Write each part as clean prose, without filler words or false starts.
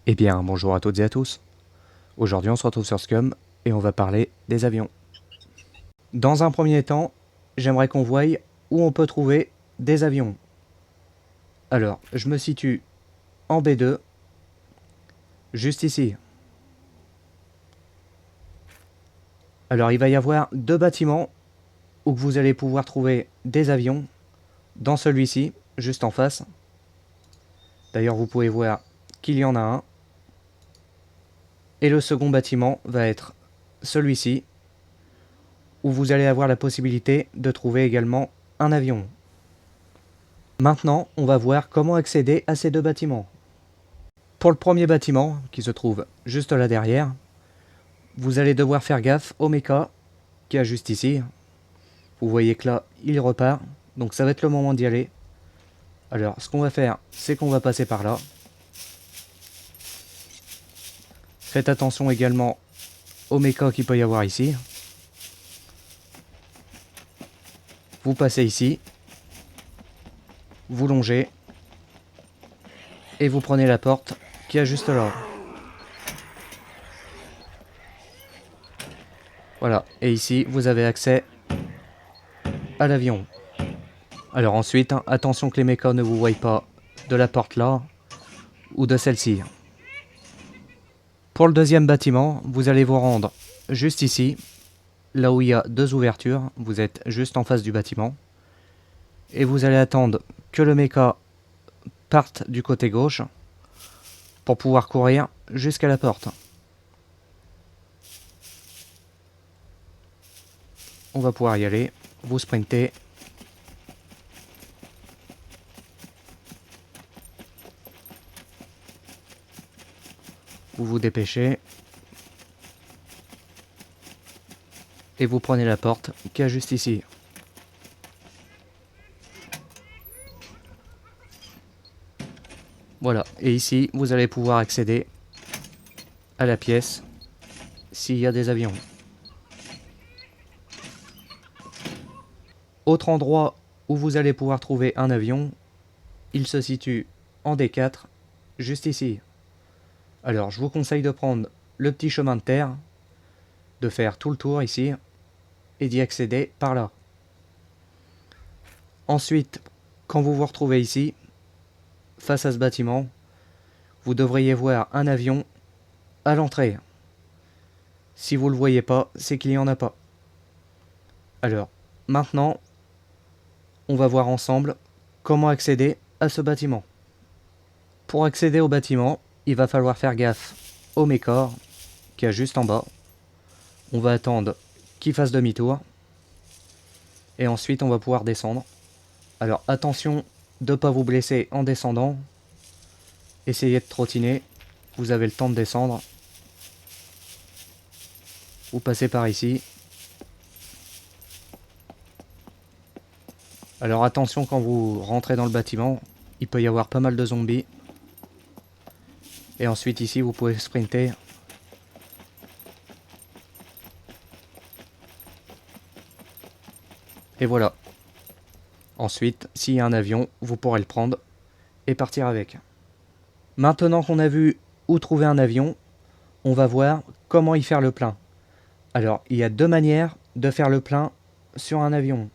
Eh bien, bonjour à toutes et à tous. Aujourd'hui, on se retrouve sur Scum et on va parler des avions. Dans un premier temps, j'aimerais qu'on voie où on peut trouver des avions. Alors, je me situe en B2, juste ici. Alors, il va y avoir deux bâtiments où vous allez pouvoir trouver des avions. Dans celui-ci, juste en face. D'ailleurs, vous pouvez voir qu'il y en a un. Et le second bâtiment va être celui-ci, où vous allez avoir la possibilité de trouver également un avion. Maintenant, on va voir comment accéder à ces deux bâtiments. Pour le premier bâtiment, qui se trouve juste là derrière, vous allez devoir faire gaffe au mecha qui est juste ici. Vous voyez que là, il repart, donc ça va être le moment d'y aller. Alors, ce qu'on va faire, c'est qu'on va passer par là. Faites attention également au mecha qu'il peut y avoir ici. Vous passez ici, vous longez, et vous prenez la porte qui est juste là. Voilà, et ici, vous avez accès à l'avion. Alors ensuite, attention que les mechas ne vous voient pas de la porte là, ou de celle-ci. Pour le deuxième bâtiment, vous allez vous rendre juste ici, là où il y a deux ouvertures, vous êtes juste en face du bâtiment. Et vous allez attendre que le mecha parte du côté gauche, pour pouvoir courir jusqu'à la porte. On va pouvoir y aller, vous sprintez. Vous vous dépêchez. Et vous prenez la porte qui est juste ici. Voilà, et ici vous allez pouvoir accéder à la pièce s'il y a des avions. Autre endroit où vous allez pouvoir trouver un avion, il se situe en D4, juste ici. Alors je vous conseille de prendre le petit chemin de terre, de faire tout le tour ici, et d'y accéder par là. Ensuite, quand vous vous retrouvez ici, face à ce bâtiment, vous devriez voir un avion à l'entrée. Si vous ne le voyez pas, c'est qu'il n'y en a pas. Alors, maintenant, on va voir ensemble comment accéder à ce bâtiment. Pour accéder au bâtiment, il va falloir faire gaffe au mecha qui est juste en bas. On va attendre qu'il fasse demi-tour. Et ensuite, on va pouvoir descendre. Alors, attention de ne pas vous blesser en descendant. Essayez de trottiner. Vous avez le temps de descendre. Vous passez par ici. Alors attention quand vous rentrez dans le bâtiment, il peut y avoir pas mal de zombies. Et ensuite ici vous pouvez sprinter. Et voilà. Ensuite, s'il y a un avion, vous pourrez le prendre et partir avec. Maintenant qu'on a vu où trouver un avion, on va voir comment y faire le plein. Alors, il y a deux manières de faire le plein sur un avion.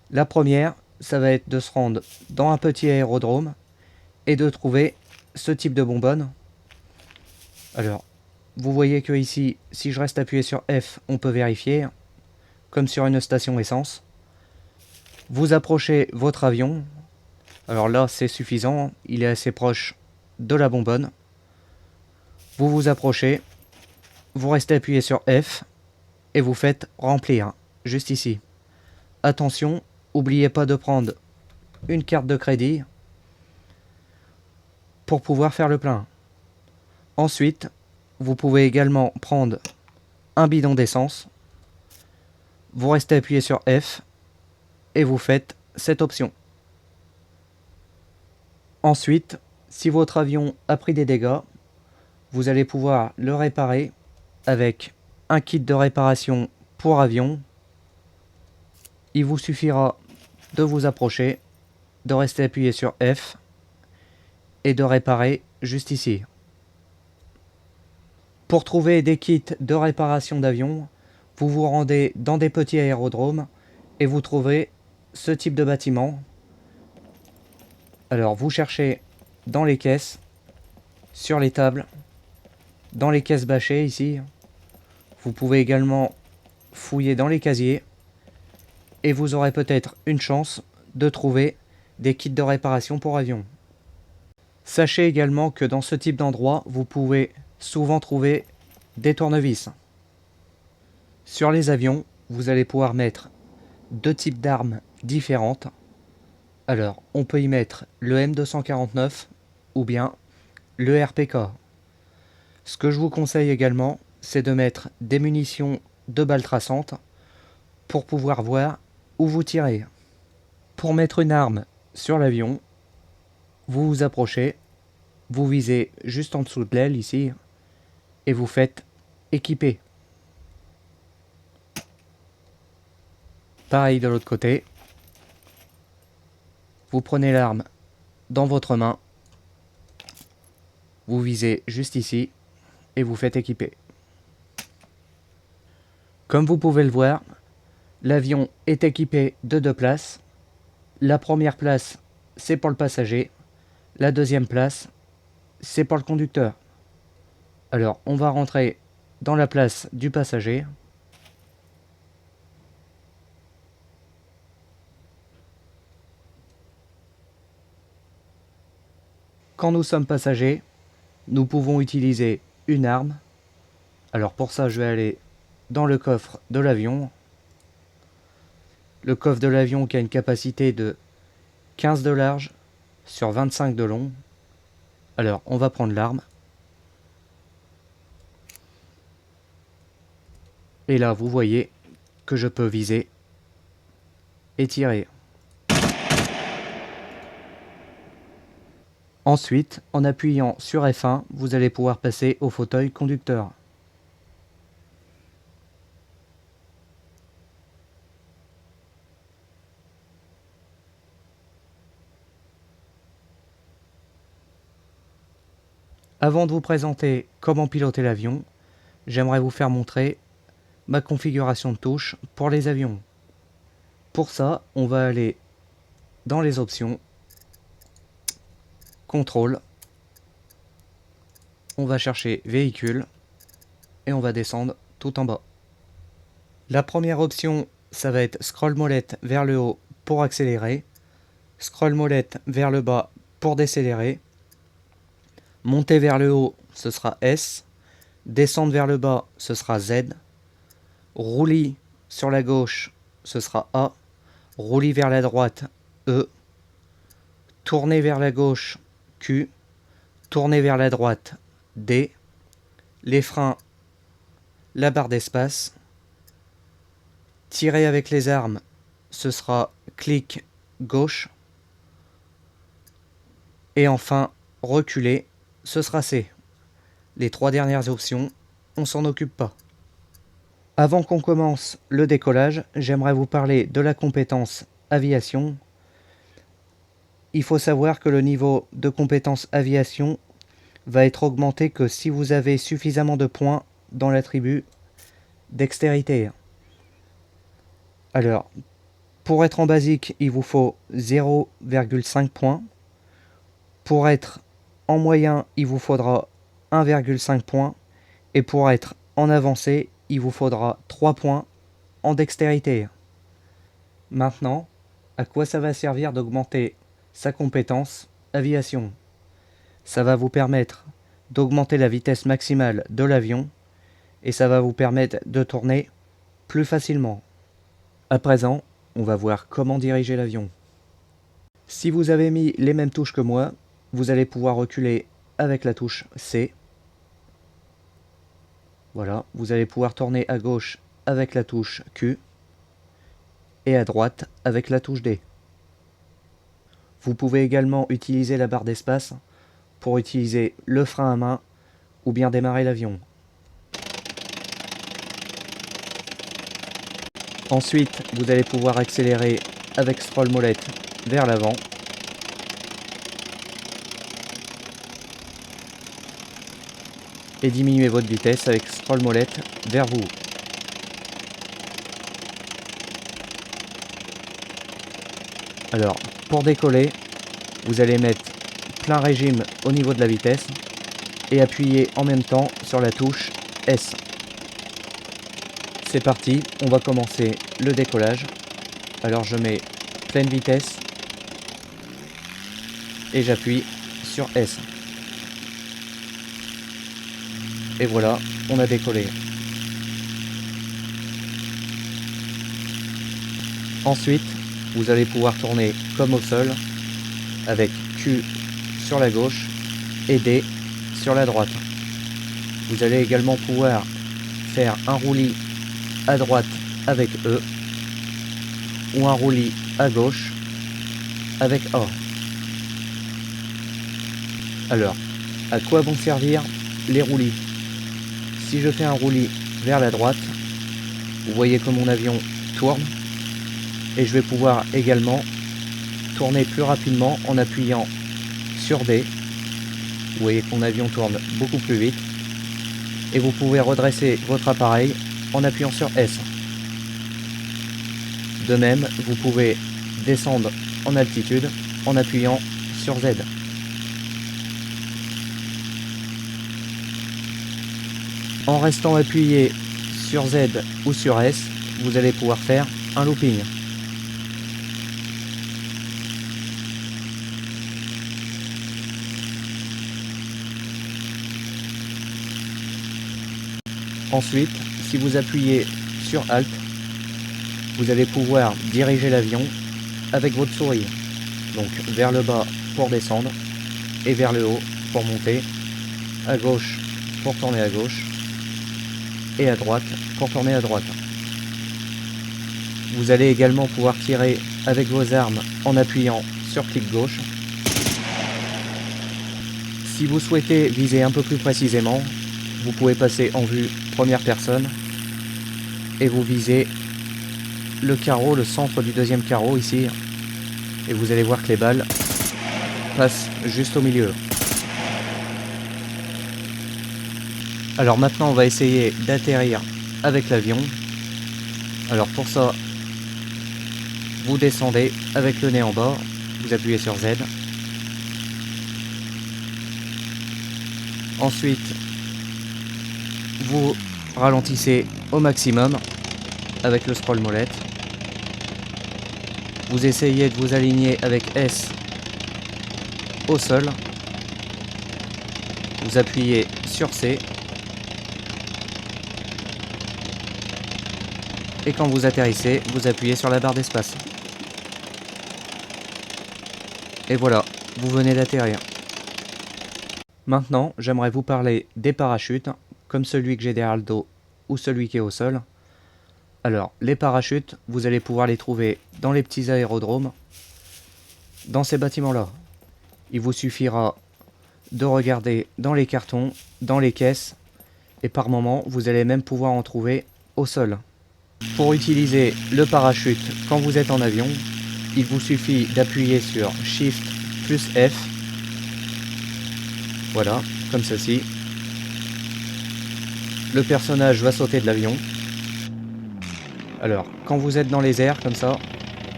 La première, ça va être de se rendre dans un petit aérodrome et de trouver ce type de bonbonne. Alors, vous voyez que ici, si je reste appuyé sur F, on peut vérifier, comme sur une station essence. Vous approchez votre avion. Alors là, c'est suffisant, il est assez proche de la bonbonne. Vous vous approchez, vous restez appuyé sur F et vous faites remplir, juste ici. Attention, n'oubliez pas de prendre une carte de crédit pour pouvoir faire le plein. Ensuite, vous pouvez également prendre un bidon d'essence. Vous restez appuyé sur F et vous faites cette option. Ensuite, si votre avion a pris des dégâts, vous allez pouvoir le réparer avec un kit de réparation pour avion. Il vous suffira de vous approcher, de rester appuyé sur F et de réparer juste ici. Pour trouver des kits de réparation d'avion, vous vous rendez dans des petits aérodromes et vous trouvez ce type de bâtiment. Alors vous cherchez dans les caisses, sur les tables, dans les caisses bâchées ici. Vous pouvez également fouiller dans les casiers et vous aurez peut-être une chance de trouver des kits de réparation pour avion. Sachez également que dans ce type d'endroit, vous pouvez souvent trouver des tournevis. Sur les avions, vous allez pouvoir mettre deux types d'armes différentes. Alors, on peut y mettre le M249 ou bien le RPK. Ce que je vous conseille également, c'est de mettre des munitions de balles traçantes pour pouvoir voir où vous tirez. Pour mettre une arme sur l'avion, vous vous approchez, vous visez juste en dessous de l'aile ici et vous faites équiper. Pareil de l'autre côté. Vous prenez l'arme dans votre main, vous visez juste ici et vous faites équiper. Comme vous pouvez le voir, l'avion est équipé de deux places. La première place, c'est pour le passager. La deuxième place, c'est pour le conducteur. Alors, on va rentrer dans la place du passager. Quand nous sommes passagers, nous pouvons utiliser une arme. Alors pour ça, je vais aller dans le coffre de l'avion. Le coffre de l'avion qui a une capacité de 15 de large sur 25 de long. Alors on va prendre l'arme. Et là, vous voyez que je peux viser et tirer. Ensuite, en appuyant sur F1, vous allez pouvoir passer au fauteuil conducteur. Avant de vous présenter comment piloter l'avion, j'aimerais vous faire montrer ma configuration de touches pour les avions. Pour ça, on va aller dans les options, contrôle, on va chercher véhicule et on va descendre tout en bas. La première option, ça va être scroll molette vers le haut pour accélérer, scroll molette vers le bas pour décélérer, monter vers le haut, ce sera S, descendre vers le bas, ce sera Z, roulis sur la gauche, ce sera A, roulis vers la droite, E, tourner vers la gauche, Q, tourner vers la droite, D, les freins, la barre d'espace, tirer avec les armes, ce sera clic gauche, et enfin reculer, ce sera C. Les trois dernières options, on s'en occupe pas. Avant qu'on commence le décollage, j'aimerais vous parler de la compétence aviation. Il faut savoir que le niveau de compétence aviation va être augmenté que si vous avez suffisamment de points dans l'attribut dextérité. Alors, pour être en basique, il vous faut 0,5 points. Pour être en moyen, il vous faudra 1,5 points. Et pour être en avancé, il vous faudra 3 points en dextérité. Maintenant, à quoi ça va servir d'augmenter sa compétence aviation? Ça va vous permettre d'augmenter la vitesse maximale de l'avion et ça va vous permettre de tourner plus facilement. À présent, on va voir comment diriger l'avion. Si vous avez mis les mêmes touches que moi, vous allez pouvoir reculer avec la touche C. Voilà, vous allez pouvoir tourner à gauche avec la touche Q et à droite avec la touche D. Vous pouvez également utiliser la barre d'espace pour utiliser le frein à main ou bien démarrer l'avion. Ensuite, vous allez pouvoir accélérer avec scroll molette vers l'avant. et diminuez votre vitesse avec scroll molette vers vous. Alors, pour décoller, vous allez mettre plein régime au niveau de la vitesse et appuyer en même temps sur la touche S. C'est parti, on va commencer le décollage. Alors je mets pleine vitesse et j'appuie sur S. Et voilà, on a décollé. Ensuite, vous allez pouvoir tourner comme au sol avec Q sur la gauche et D sur la droite. Vous allez également pouvoir faire un roulis à droite avec E ou un roulis à gauche avec A. Alors, à quoi vont servir les roulis? Si je fais un roulis vers la droite, vous voyez que mon avion tourne et je vais pouvoir également tourner plus rapidement en appuyant sur D. Vous voyez que mon avion tourne beaucoup plus vite et vous pouvez redresser votre appareil en appuyant sur S. De même, vous pouvez descendre en altitude en appuyant sur Z. En restant appuyé sur Z ou sur S, vous allez pouvoir faire un looping. Ensuite, si vous appuyez sur Alt, vous allez pouvoir diriger l'avion avec votre souris. Donc vers le bas pour descendre et vers le haut pour monter, à gauche pour tourner à gauche et à droite pour tourner à droite. Vous allez également pouvoir tirer avec vos armes en appuyant sur clic gauche. Si vous souhaitez viser un peu plus précisément, vous pouvez passer en vue première personne et vous visez le carreau, le centre du deuxième carreau ici, et vous allez voir que les balles passent juste au milieu. Alors maintenant on va essayer d'atterrir avec l'avion. Alors pour ça, vous descendez avec le nez en bas, vous appuyez sur Z. Ensuite, vous ralentissez au maximum avec le scroll molette. Vous essayez de vous aligner avec S au sol. Vous appuyez sur C. Et quand vous atterrissez, vous appuyez sur la barre d'espace. Et voilà, vous venez d'atterrir. Maintenant, j'aimerais vous parler des parachutes, comme celui que j'ai derrière le dos ou celui qui est au sol. Alors, les parachutes, vous allez pouvoir les trouver dans les petits aérodromes, dans ces bâtiments-là. Il vous suffira de regarder dans les cartons, dans les caisses, et par moment, vous allez même pouvoir en trouver au sol. Pour utiliser le parachute quand vous êtes en avion, il vous suffit d'appuyer sur Shift plus F. Voilà, comme ceci. Le personnage va sauter de l'avion. Alors, quand vous êtes dans les airs comme ça,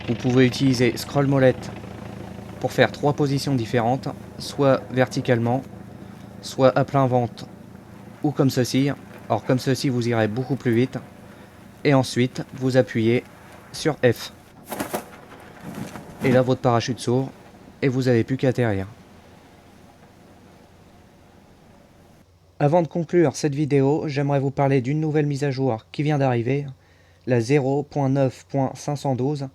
vous pouvez utiliser scroll molette pour faire 3 positions différentes, soit verticalement, soit à plein ventre, ou comme ceci. Alors comme ceci, vous irez beaucoup plus vite. Et ensuite, vous appuyez sur F. Et là, votre parachute s'ouvre et vous n'avez plus qu'à atterrir. Avant de conclure cette vidéo, j'aimerais vous parler d'une nouvelle mise à jour qui vient d'arriver, la 0.9.512,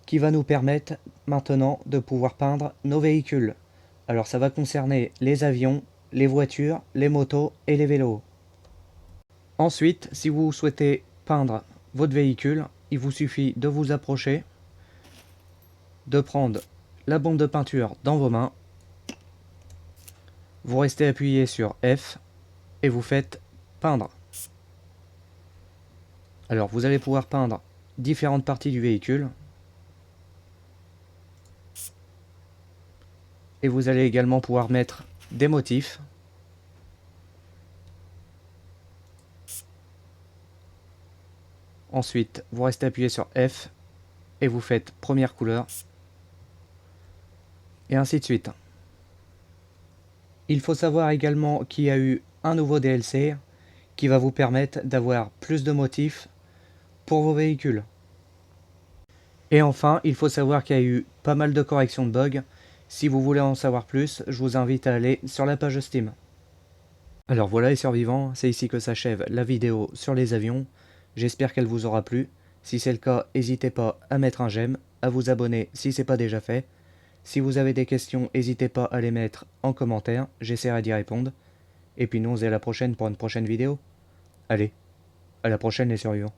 qui va nous permettre maintenant de pouvoir peindre nos véhicules. Alors ça va concerner les avions, les voitures, les motos et les vélos. Ensuite, si vous souhaitez peindre votre véhicule, il vous suffit de vous approcher, de prendre la bombe de peinture dans vos mains, vous restez appuyé sur F et vous faites peindre. Alors vous allez pouvoir peindre différentes parties du véhicule et vous allez également pouvoir mettre des motifs. Ensuite, vous restez appuyé sur F et vous faites première couleur. Et ainsi de suite. Il faut savoir également qu'il y a eu un nouveau DLC qui va vous permettre d'avoir plus de motifs pour vos véhicules. Et enfin, il faut savoir qu'il y a eu pas mal de corrections de bugs. Si vous voulez en savoir plus, je vous invite à aller sur la page Steam. Alors voilà les survivants, c'est ici que s'achève la vidéo sur les avions. J'espère qu'elle vous aura plu. Si c'est le cas, n'hésitez pas à mettre un j'aime, à vous abonner si ce n'est pas déjà fait. Si vous avez des questions, n'hésitez pas à les mettre en commentaire, j'essaierai d'y répondre. Et puis nous on se dit à la prochaine pour une prochaine vidéo. Allez, à la prochaine les survivants.